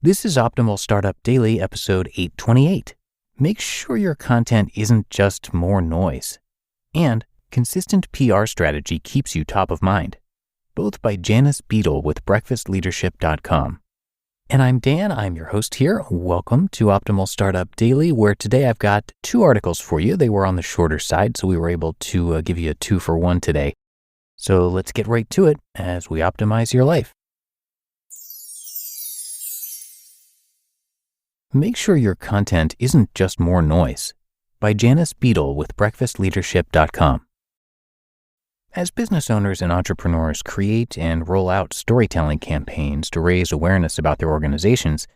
This is Optimal Startup Daily, episode 828. Make sure your content isn't just more noise. And consistent PR strategy keeps you top of mind. Both by Janice Beadle with breakfastleadership.com. And I'm Dan, I'm your host here. Welcome to Optimal Startup Daily, where today I've got two articles for you. They were on the shorter side, so we were able to give you a 2-for-1 today. So let's get right to it as we optimize your life. Make sure your content isn't just more noise. By Janice Beadle with breakfastleadership.com. As business owners and entrepreneurs create and roll out storytelling campaigns to raise awareness about their organizations,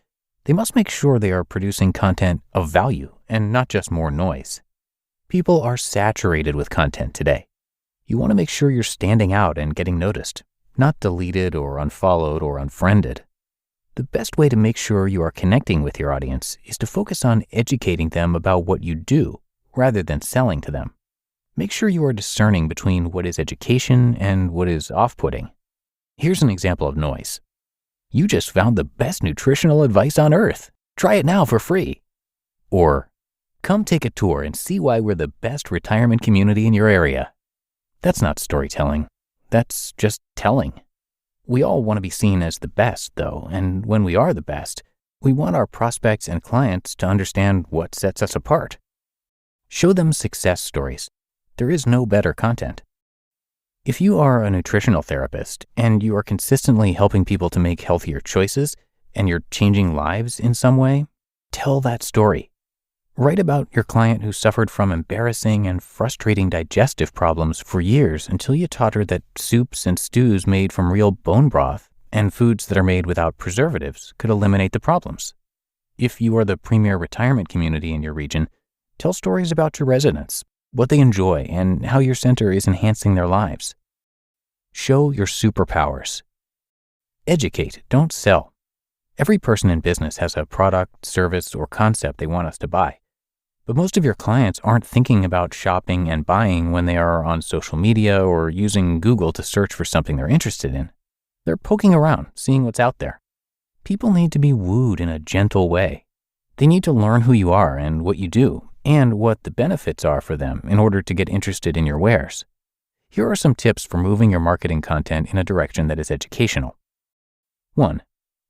they must make sure they are producing content of value and not just more noise. People are saturated with content today. You want to make sure you're standing out and getting noticed, not deleted or unfollowed or unfriended. The best way to make sure you are connecting with your audience is to focus on educating them about what you do rather than selling to them. Make sure you are discerning between what is education and what is off-putting. Here's an example of noise. You just found the best nutritional advice on earth. Try it now for free. Or, come take a tour and see why we're the best retirement community in your area. That's not storytelling. That's just telling. We all want to be seen as the best, though, and when we are the best, we want our prospects and clients to understand what sets us apart. Show them success stories. There is no better content. If you are a nutritional therapist and you are consistently helping people to make healthier choices and you're changing lives in some way, tell that story. Write about your client who suffered from embarrassing and frustrating digestive problems for years until you taught her that soups and stews made from real bone broth and foods that are made without preservatives could eliminate the problems. If you are the premier retirement community in your region, tell stories about your residents, what they enjoy, and how your center is enhancing their lives. Show your superpowers. Educate, don't sell. Every person in business has a product, service, or concept they want us to buy. But most of your clients aren't thinking about shopping and buying when they are on social media or using Google to search for something they're interested in. They're poking around, seeing what's out there. People need to be wooed in a gentle way. They need to learn who you are and what you do, and what the benefits are for them in order to get interested in your wares. Here are some tips for moving your marketing content in a direction that is educational. 1.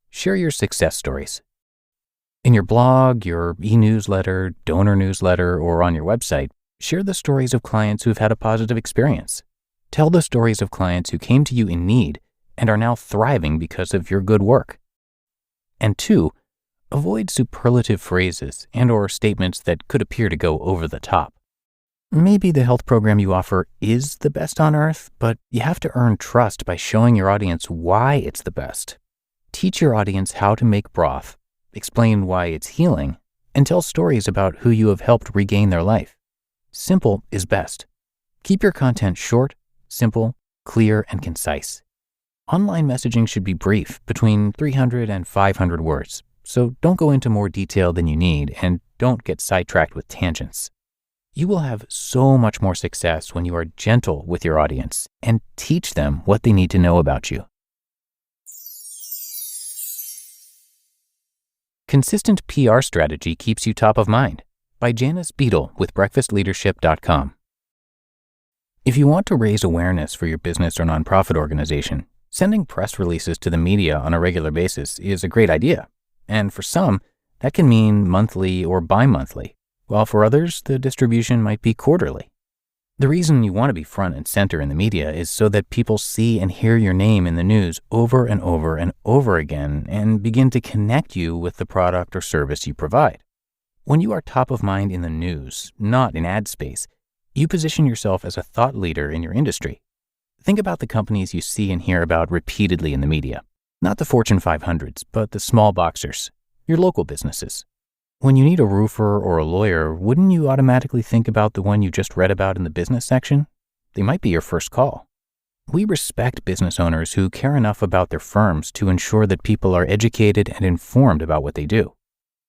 Share your success stories. In your blog, your e-newsletter, donor newsletter, or on your website, share the stories of clients who have had a positive experience. Tell the stories of clients who came to you in need and are now thriving because of your good work. And 2, avoid superlative phrases and/or statements that could appear to go over the top. Maybe the health program you offer is the best on earth, but you have to earn trust by showing your audience why it's the best. Teach your audience how to make broth, explain why it's healing, and tell stories about who you have helped regain their life. Simple is best. Keep your content short, simple, clear, and concise. Online messaging should be brief, between 300 and 500 words, so don't go into more detail than you need and don't get sidetracked with tangents. You will have so much more success when you are gentle with your audience and teach them what they need to know about you. Consistent PR strategy keeps you top of mind. By Janice Beadle with breakfastleadership.com. If you want to raise awareness for your business or nonprofit organization, sending press releases to the media on a regular basis is a great idea. And for some, that can mean monthly or bi-monthly, while for others, the distribution might be quarterly. The reason you want to be front and center in the media is so that people see and hear your name in the news over and over and over again and begin to connect you with the product or service you provide. When you are top of mind in the news, not in ad space, you position yourself as a thought leader in your industry. Think about the companies you see and hear about repeatedly in the media. Not the Fortune 500s, but the small boxers, your local businesses. When you need a roofer or a lawyer, wouldn't you automatically think about the one you just read about in the business section? They might be your first call. We respect business owners who care enough about their firms to ensure that people are educated and informed about what they do.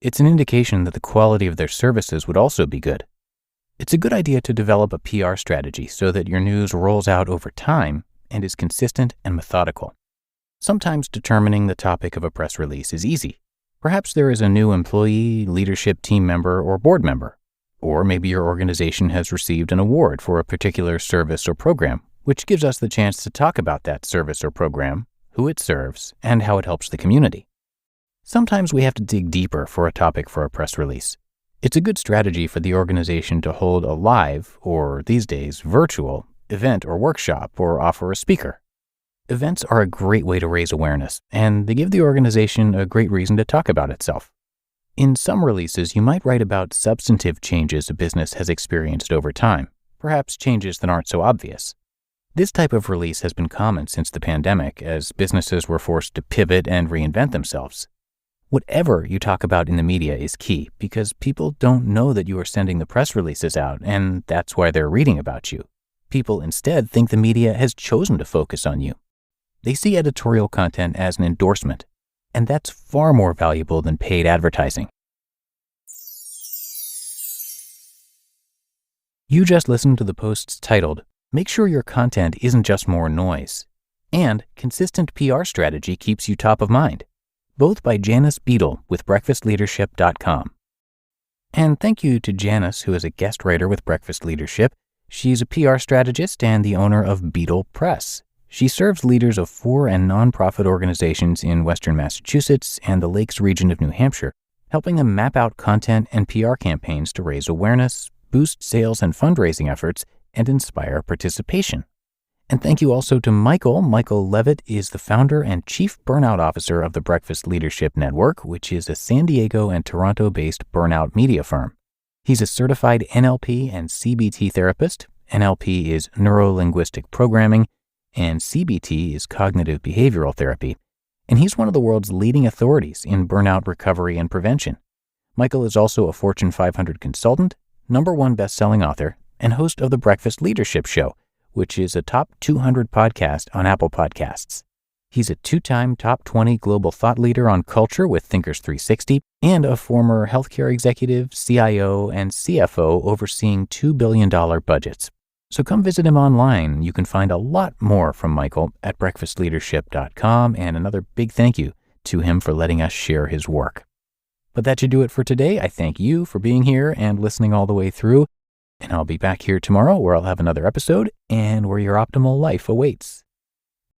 It's an indication that the quality of their services would also be good. It's a good idea to develop a PR strategy so that your news rolls out over time and is consistent and methodical. Sometimes determining the topic of a press release is easy. Perhaps there is a new employee, leadership team member, or board member. Or maybe your organization has received an award for a particular service or program, which gives us the chance to talk about that service or program, who it serves, and how it helps the community. Sometimes we have to dig deeper for a topic for a press release. It's a good strategy for the organization to hold a live, or these days, virtual, event or workshop, or offer a speaker. Events are a great way to raise awareness, and they give the organization a great reason to talk about itself. In some releases, you might write about substantive changes a business has experienced over time, perhaps changes that aren't so obvious. This type of release has been common since the pandemic, as businesses were forced to pivot and reinvent themselves. Whatever you talk about in the media is key, because people don't know that you are sending the press releases out, and that's why they're reading about you. People instead think the media has chosen to focus on you. They see editorial content as an endorsement, and that's far more valuable than paid advertising. You just listened to the posts titled, "Make sure your content isn't just more noise," and "Consistent PR strategy keeps you top of mind," both by Janice Beadle with breakfastleadership.com. And thank you to Janice, who is a guest writer with Breakfast Leadership. She's a PR strategist and the owner of Beadle Press. She serves leaders of for- and nonprofit organizations in Western Massachusetts and the Lakes region of New Hampshire, helping them map out content and PR campaigns to raise awareness, boost sales and fundraising efforts, and inspire participation. And thank you also to Michael. Michael Levitt is the founder and chief burnout officer of the Breakfast Leadership Network, which is a San Diego and Toronto-based burnout media firm. He's a certified NLP and CBT therapist. NLP is neuro-linguistic programming, and CBT is cognitive behavioral therapy, and he's one of the world's leading authorities in burnout recovery and prevention. Michael is also a Fortune 500 consultant, #1 best-selling author, and host of the Breakfast Leadership Show, which is a top 200 podcast on Apple Podcasts. He's a 2-time top 20 global thought leader on culture with Thinkers 360, and a former healthcare executive, CIO, and CFO overseeing $2 billion budgets. So come visit him online. You can find a lot more from Michael at breakfastleadership.com, and another big thank you to him for letting us share his work. But that should do it for today. I thank you for being here and listening all the way through, and I'll be back here tomorrow where I'll have another episode and where your optimal life awaits.